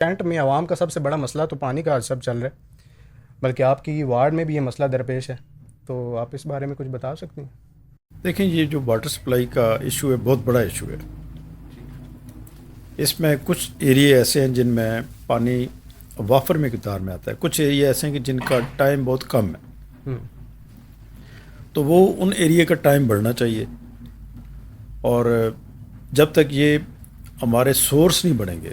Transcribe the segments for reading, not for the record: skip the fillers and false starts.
Kent میں عوام کا سب سے بڑا مسئلہ تو پانی کا سب چل رہا ہے، بلکہ آپ کی وارڈ میں بھی یہ مسئلہ درپیش ہے، تو آپ اس بارے میں کچھ بتا سکتے ہیں؟ دیکھیں، یہ جو واٹر سپلائی کا ایشو ہے بہت بڑا ایشو ہے. اس میں کچھ ایریے ایسے ہیں جن میں پانی وافر مقدار میں آتا ہے، کچھ ایریے ایسے ہیں کہ جن کا ٹائم بہت کم ہے. ہوں، تو وہ ان ایریے کا ٹائم بڑھنا چاہیے. اور جب تک یہ ہمارے سورس نہیں بڑھیں گے،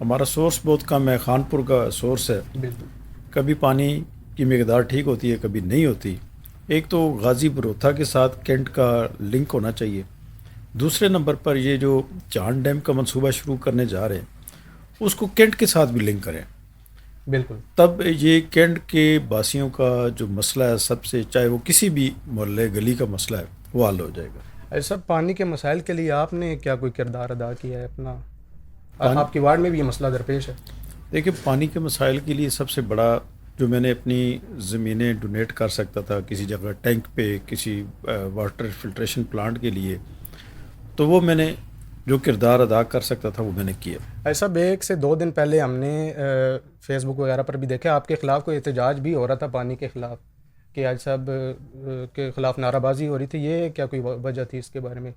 ہمارا سورس بہت کم ہے. خانپور کا سورس ہے، بالکل. کبھی پانی کی مقدار ٹھیک ہوتی ہے، کبھی نہیں ہوتی. ایک تو غازی بروتھا کے ساتھ کینٹ کا لنک ہونا چاہیے. دوسرے نمبر پر یہ جو چاند ڈیم کا منصوبہ شروع کرنے جا رہے ہیں اس کو کینٹ کے ساتھ بھی لنک کریں. بالکل. تب یہ کینٹ کے باسیوں کا جو مسئلہ ہے، سب سے چاہے وہ کسی بھی محلے گلی کا مسئلہ ہے، وہ حل ہو جائے گا. ایسا پانی کے مسائل کے لیے آپ نے کیا کوئی کردار ادا کیا ہے اپنا؟ پانی آپ کی وارڈ میں بھی یہ مسئلہ درپیش ہے؟ دیکھیں، پانی کے مسائل کے لیے سب سے بڑا جو میں نے اپنی زمینیں ڈونیٹ کر سکتا تھا کسی جگہ ٹینک پہ، کسی واٹر فلٹریشن پلانٹ کے لیے، تو وہ میں نے جو کردار ادا کر سکتا تھا وہ میں نے کیا. ایسا بے ایک سے 2 دن پہلے ہم نے فیس بک وغیرہ پر بھی دیکھا آپ کے خلاف کوئی احتجاج بھی ہو رہا تھا پانی کے خلاف، کہ آج صاحب کے خلاف نعرہ بازی ہو رہی تھی، یہ کیا کوئی وجہ تھی اس کے بارے میں؟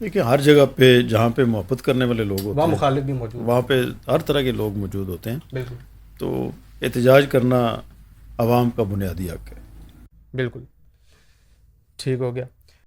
دیکھیں، ہر جگہ پہ جہاں پہ محبت کرنے والے لوگ وہاں ہوتے ہیں مخالف بھی موجود وہاں تھے؟ پہ ہر طرح کے لوگ موجود ہوتے ہیں. بالکل. تو احتجاج کرنا عوام کا بنیادی حق ہے. بالکل ٹھیک ہو گیا.